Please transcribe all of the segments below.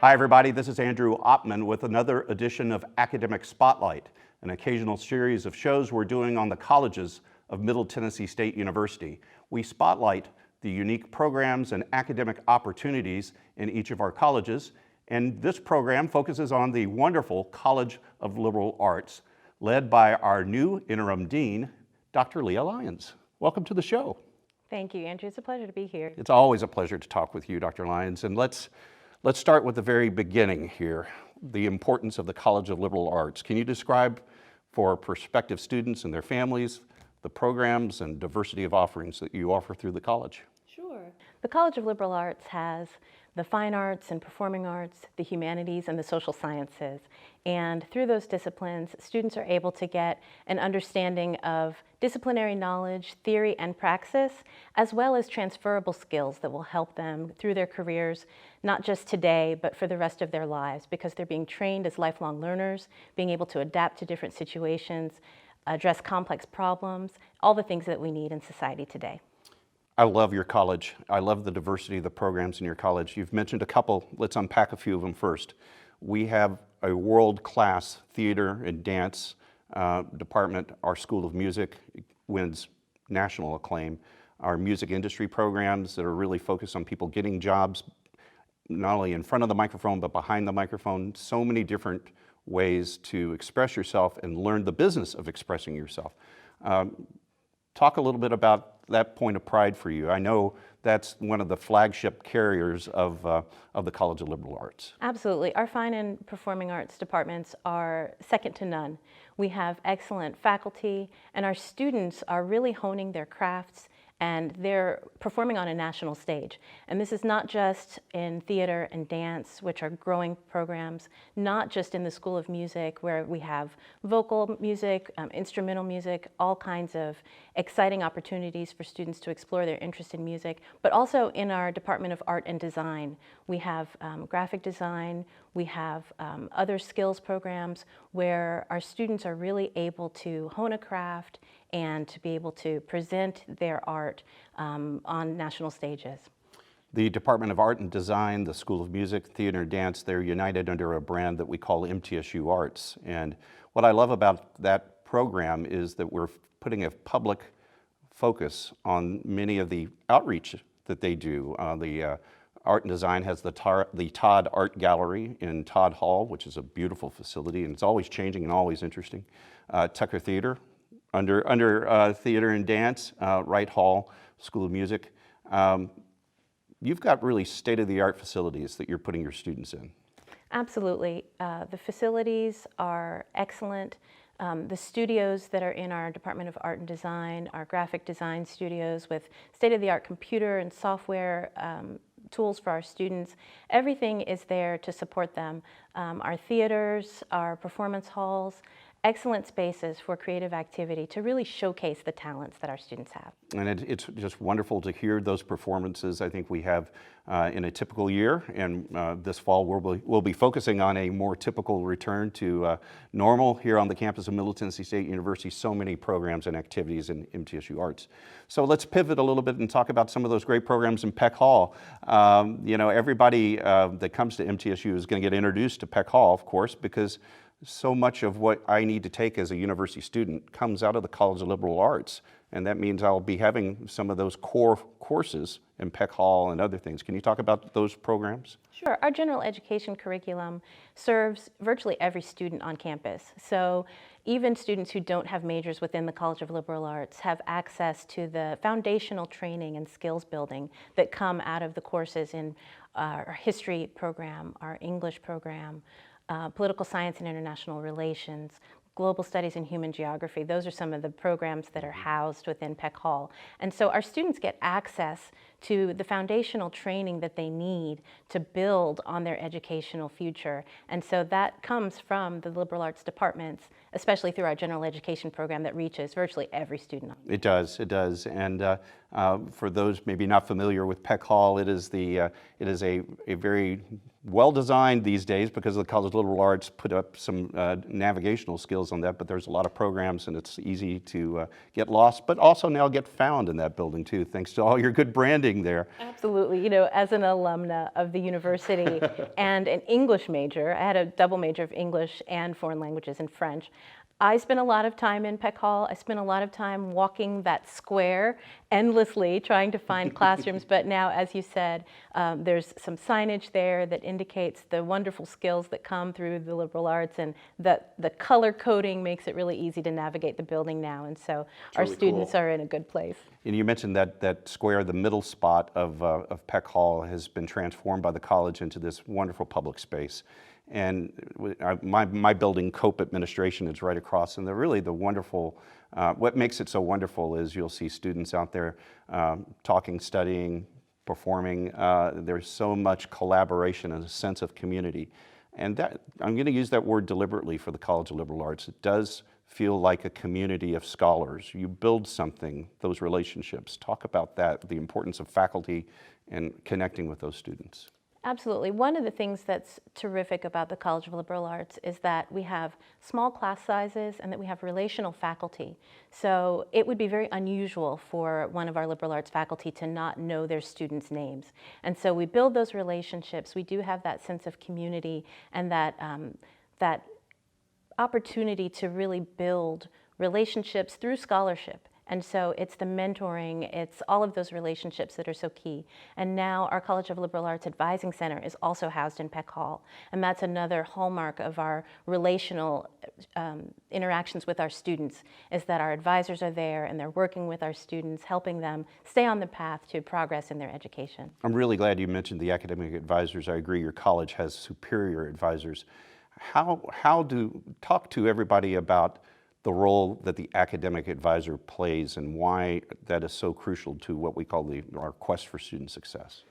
Hi everybody, this is Andrew Oppman with another edition of Academic Spotlight, an occasional series of shows we're doing on the colleges of Middle Tennessee State University. We spotlight the unique programs and academic opportunities in each of our colleges, and this program focuses on the wonderful College of Liberal Arts, led by our new interim dean, Dr. Leah Lyons. Welcome to the show. Thank you, Andrew. It's a pleasure to be here. It's always a pleasure to talk with you, Dr. Lyons, and let's start with the very beginning here, the importance of the College of Liberal Arts. Can you describe for prospective students and their families the programs and diversity of offerings that you offer through the college? Sure. The College of Liberal Arts has the fine arts and performing arts, the humanities, and the social sciences. And through those disciplines, students are able to get an understanding of disciplinary knowledge, theory, and praxis, as well as transferable skills that will help them through their careers, not just today, but for the rest of their lives, because they're being trained as lifelong learners, being able to adapt to different situations, address complex problems, all the things that we need in society today. I love your college. I love the diversity of the programs in your college. You've mentioned a couple. Let's unpack a few of them first. We have a world-class theater and dance department. Our School of Music wins national acclaim. Our music industry programs that are really focused on people getting jobs, not only in front of the microphone, but behind the microphone. So many different ways to express yourself and learn the business of expressing yourself. Talk a little bit about that point of pride for you. I know that's one of the flagship carriers of the College of Liberal Arts. Absolutely. Our fine and performing arts departments are second to none. We have excellent faculty, and our students are really honing their crafts, and they're performing on a national stage. And this is not just in theater and dance, which are growing programs, not just in the School of Music, where we have vocal music, instrumental music, all kinds of exciting opportunities for students to explore their interest in music, but also in our Department of Art and Design. We have graphic design, we have other skills programs where our students are really able to hone a craft and to be able to present their art on national stages. The Department of Art and Design, the School of Music, Theater and Dance, they're united under a brand that we call MTSU Arts. And what I love about that program is that we're putting a public focus on many of the outreach that they do. The Art and Design has the Todd Art Gallery in Todd Hall, which is a beautiful facility, and it's always changing and always interesting. Tucker Theater, under Theater and Dance, Wright Hall, School of Music. You've got really state-of-the-art facilities that you're putting your students in. Absolutely. The facilities are excellent. The studios that are in our Department of Art and Design are graphic design studios with state-of-the-art computer and software tools for our students. Everything is there to support them. Our theaters, our performance halls, excellent spaces for creative activity to really showcase the talents that our students have. And it's just wonderful to hear those performances. I think we have in a typical year, and this fall we'll be focusing on a more typical return to normal here on the campus of Middle Tennessee State University. So many programs and activities in MTSU Arts. So let's pivot a little bit and talk about some of those great programs in Peck Hall. You know, everybody that comes to MTSU is going to get introduced to Peck Hall, of course, because so much of what I need to take as a university student comes out of the College of Liberal Arts, and that means I'll be having some of those core courses in Peck Hall and other things. Can you talk about those programs? Sure. Our general education curriculum serves virtually every student on campus. So even students who don't have majors within the College of Liberal Arts have access to the foundational training and skills building that come out of the courses in our history program, our English program, political science and international relations, global studies and human geography. Those are some of the programs that are housed within Peck Hall. And so our students get access to the foundational training that they need to build on their educational future. And so that comes from the liberal arts departments, especially through our general education program that reaches virtually every student. It does, it does. And for those maybe not familiar with Peck Hall, it is a very well designed these days, because the College of Liberal Arts put up some navigational skills on that, but there's a lot of programs and it's easy to get lost, but also now get found in that building too, thanks to all your good branding being there. Absolutely. As an alumna of the university and an English major, I had a double major of English and foreign languages and French. I spent a lot of time in Peck Hall. I spent a lot of time walking that square endlessly trying to find classrooms. But now, as you said, there's some signage there that indicates the wonderful skills that come through the liberal arts, and the color coding makes it really easy to navigate the building now. And so our really students cool. are in a good place. And you mentioned that square, the middle spot of Peck Hall, has been transformed by the college into this wonderful public space. And my building, Cope Administration, is right across. And the wonderful, what makes it so wonderful is you'll see students out there talking, studying, performing. There's so much collaboration and a sense of community. And that, I'm going to use that word deliberately for the College of Liberal Arts. It does feel like a community of scholars. You build something, those relationships. Talk about that, the importance of faculty and connecting with those students. Absolutely. One of the things that's terrific about the College of Liberal Arts is that we have small class sizes and that we have relational faculty. So it would be very unusual for one of our liberal arts faculty to not know their students' names. And so we build those relationships. We do have that sense of community and that opportunity to really build relationships through scholarship. And so it's the mentoring, it's all of those relationships that are so key. And now our College of Liberal Arts Advising Center is also housed in Peck Hall. And that's another hallmark of our relational interactions with our students, is that our advisors are there and they're working with our students, helping them stay on the path to progress in their education. I'm really glad you mentioned the academic advisors. I agree, your college has superior advisors. Talk to everybody about the role that the academic advisor plays and why that is so crucial to what we call our quest for student success.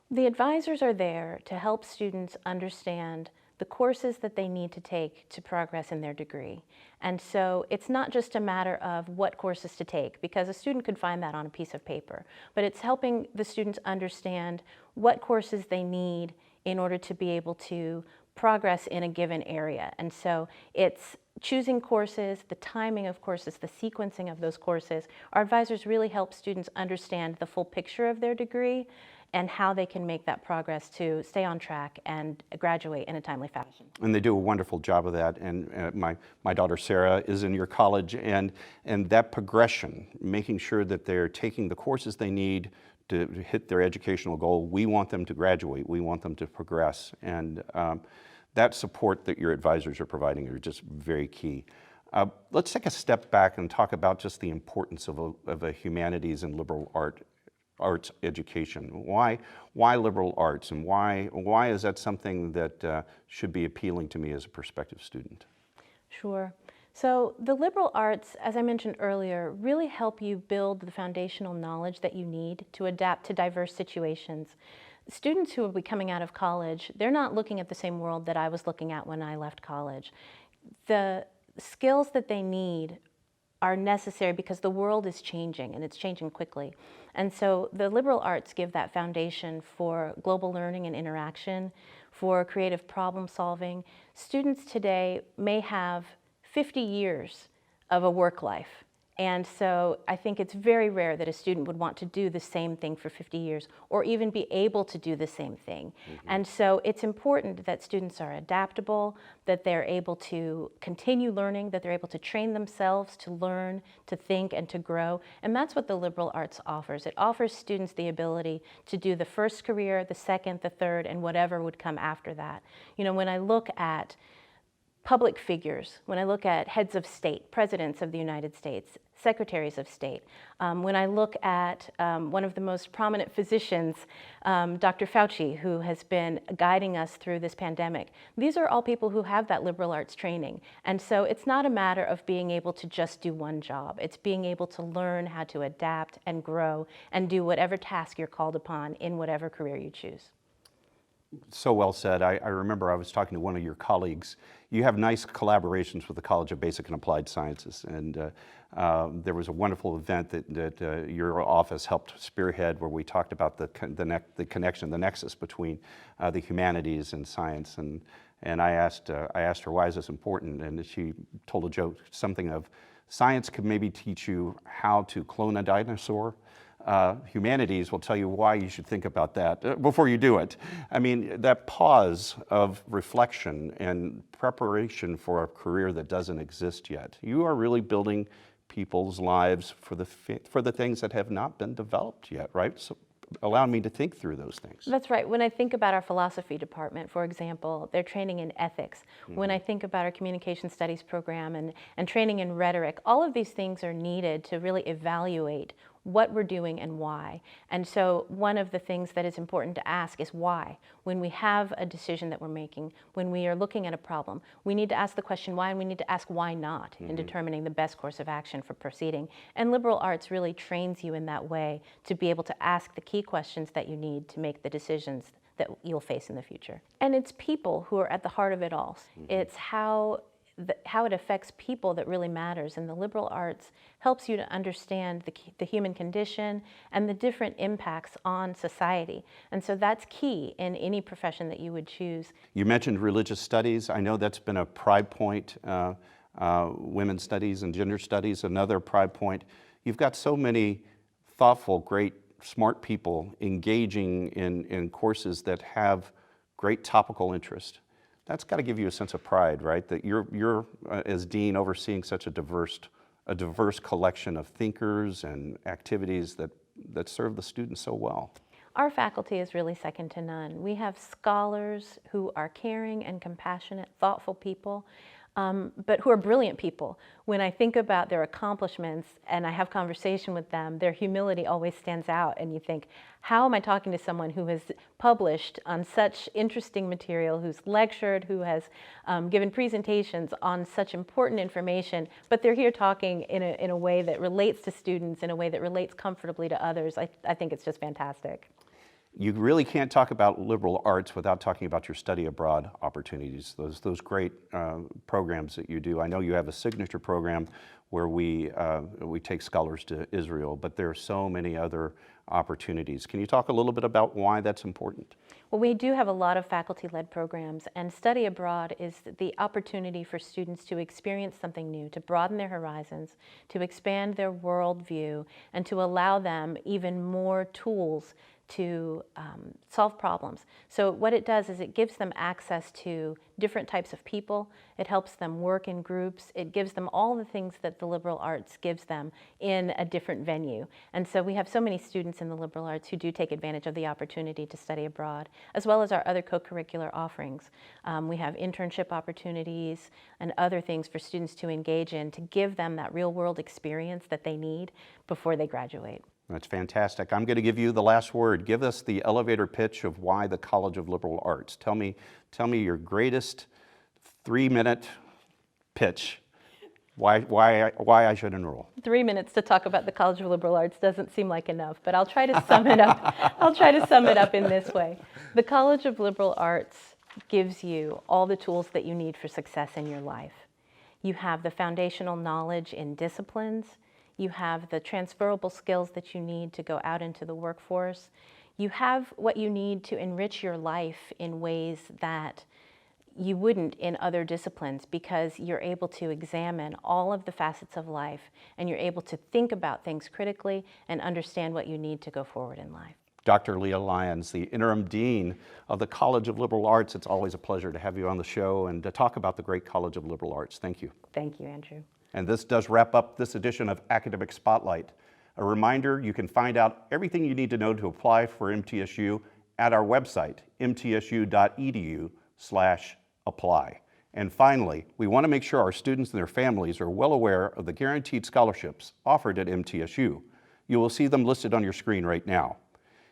The advisors are there to help students understand the courses that they need to take to progress in their degree. And so it's not just a matter of what courses to take, because a student could find that on a piece of paper, but it's helping the students understand what courses they need in order to be able to progress in a given area. And so it's choosing courses, the timing of courses, the sequencing of those courses. Our advisors really help students understand the full picture of their degree and how they can make that progress to stay on track and graduate in a timely fashion. And they do a wonderful job of that. And my daughter Sarah is in your college, and that progression, making sure that they're taking the courses they need to hit their educational goal. We want them to graduate. We want them to progress. And that support that your advisors are providing are just very key. Let's take a step back and talk about just the importance of a humanities and liberal arts education. Why liberal arts, and why is that something that should be appealing to me as a prospective student? Sure. So the liberal arts, as I mentioned earlier, really help you build the foundational knowledge that you need to adapt to diverse situations. Students who will be coming out of college, they're not looking at the same world that I was looking at when I left college. The skills that they need are necessary because the world is changing, and it's changing quickly. And so the liberal arts give that foundation for global learning and interaction, for creative problem solving. Students today may have 50 years of a work life. And so I think it's very rare that a student would want to do the same thing for 50 years or even be able to do the same thing. Mm-hmm. And so it's important that students are adaptable, that they're able to continue learning, that they're able to train themselves to learn, to think, and to grow. And that's what the liberal arts offers. It offers students the ability to do the first career, the second, the third, and whatever would come after that. When I look at public figures, when I look at heads of state, presidents of the United States, secretaries of state, when I look at one of the most prominent physicians, Dr. Fauci, who has been guiding us through this pandemic, these are all people who have that liberal arts training. And so it's not a matter of being able to just do one job. It's being able to learn how to adapt and grow and do whatever task you're called upon in whatever career you choose. So well said. I remember I was talking to one of your colleagues. You have nice collaborations with the College of Basic and Applied Sciences, and there was a wonderful event that your office helped spearhead where we talked about the connection, the nexus between the humanities and science. And I asked her, why is this important? And she told a joke, something of, science could maybe teach you how to clone a dinosaur. humanities will tell you why you should think about that before you do it. I mean, that pause of reflection and preparation for a career that doesn't exist yet. You are really building people's lives for the things that have not been developed yet, right? So allow me to think through those things. That's right. When I think about our philosophy department, for example, they're training in ethics. When I think about our communication studies program and training in rhetoric, all of these things are needed to really evaluate what we're doing and why. And so one of the things that is important to ask is why. When we have a decision that we're making, when we are looking at a problem, we need to ask the question why, and we need to ask why not in determining the best course of action for proceeding. And liberal arts really trains you in that way to be able to ask the key questions that you need to make the decisions that you'll face in the future. And it's people who are at the heart of it all. It's how it affects people that really matters, and the liberal arts helps you to understand the human condition and the different impacts on society. And so that's key in any profession that you would choose. You mentioned religious studies. I know that's been a pride point, women's studies and gender studies, another pride point. You've got so many thoughtful, great, smart people engaging in courses that have great topical interest. That's got to give you a sense of pride, right? That you're as dean overseeing such a diverse collection of thinkers and activities that serve the students so well. Our faculty is really second to none. We have scholars who are caring and compassionate, thoughtful people, but who are brilliant people. When I think about their accomplishments and I have conversation with them, their humility always stands out, and you think, how am I talking to someone who has published on such interesting material, who's lectured, who has given presentations on such important information, but they're here talking in a way that relates to students, in a way that relates comfortably to others. I think it's just fantastic. You really can't talk about liberal arts without talking about your study abroad opportunities, those great programs that you do. I know you have a signature program where we take scholars to Israel, but there are so many other opportunities. Can you talk a little bit about why that's important? Well, we do have a lot of faculty-led programs, and study abroad is the opportunity for students to experience something new, to broaden their horizons, to expand their worldview, and to allow them even more tools to solve problems. So what it does is it gives them access to different types of people. It helps them work in groups. It gives them all the things that the liberal arts gives them in a different venue. And so we have so many students in the liberal arts who do take advantage of the opportunity to study abroad, as well as our other co-curricular offerings. We have internship opportunities and other things for students to engage in to give them that real-world experience that they need before they graduate. That's fantastic. I'm going to give you the last word. Give us the elevator pitch of why the College of Liberal Arts. Tell me your greatest 3-minute pitch. Why I should enroll. 3 minutes to talk about the College of Liberal Arts doesn't seem like enough, but I'll try to sum it up. I'll try to sum it up in this way. The College of Liberal Arts gives you all the tools that you need for success in your life. You have the foundational knowledge in disciplines. You have the transferable skills that you need to go out into the workforce. You have what you need to enrich your life in ways that you wouldn't in other disciplines, because you're able to examine all of the facets of life, and you're able to think about things critically and understand what you need to go forward in life. Dr. Leah Lyons, the interim dean of the College of Liberal Arts. It's always a pleasure to have you on the show and to talk about the great College of Liberal Arts. Thank you. Thank you, Andrew. And this does wrap up this edition of Academic Spotlight. A reminder, you can find out everything you need to know to apply for MTSU at our website, mtsu.edu/apply. And finally, we want to make sure our students and their families are well aware of the guaranteed scholarships offered at MTSU. You will see them listed on your screen right now.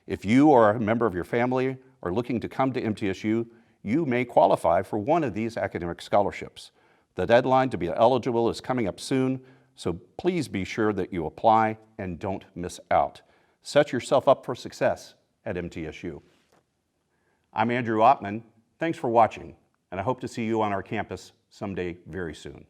If you or a member of your family are looking to come to MTSU, you may qualify for one of these academic scholarships. The deadline to be eligible is coming up soon, so please be sure that you apply and don't miss out. Set yourself up for success at MTSU. I'm Andrew Ottman. Thanks for watching, and I hope to see you on our campus someday very soon.